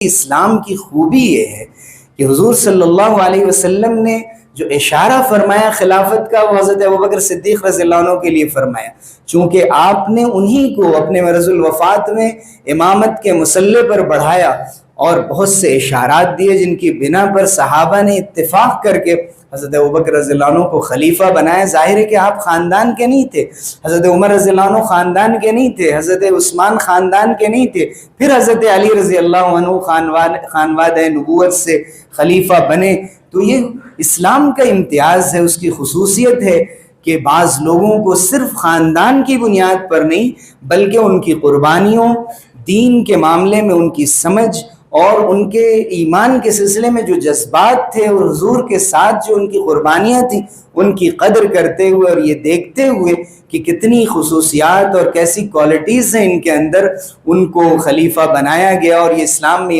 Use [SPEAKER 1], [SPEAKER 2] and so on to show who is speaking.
[SPEAKER 1] اسلام کی خوبی یہ ہے کہ حضور صلی اللہ علیہ وسلم نے جو اشارہ فرمایا خلافت کا وہ حضرت ابوبکر صدیق رضی اللہ عنہ کے لیے فرمایا، چونکہ آپ نے انہی کو اپنے مرض الوفات میں امامت کے مسلح پر بڑھایا اور بہت سے اشارات دیے جن کی بنا پر صحابہ نے اتفاق کر کے حضرت ابوبکر رضی اللہ عنہ کو خلیفہ بنایا۔ ظاہر ہے کہ آپ خاندان کے نہیں تھے، حضرت عمر رضی اللہ عنہ خاندان کے نہیں تھے، حضرت عثمان خاندان کے نہیں تھے، پھر حضرت علی رضی اللہ عنہ خانواد نبوت سے خلیفہ بنے۔ تو یہ اسلام کا امتیاز ہے، اس کی خصوصیت ہے کہ بعض لوگوں کو صرف خاندان کی بنیاد پر نہیں بلکہ ان کی قربانیوں، دین کے معاملے میں ان کی سمجھ اور ان کے ایمان کے سلسلے میں جو جذبات تھے اور حضور کے ساتھ جو ان کی قربانیاں تھیں ان کی قدر کرتے ہوئے اور یہ دیکھتے ہوئے کہ کتنی خصوصیات اور کیسی کوالٹیز ہیں ان کے اندر، ان کو خلیفہ بنایا گیا۔ اور یہ اسلام میں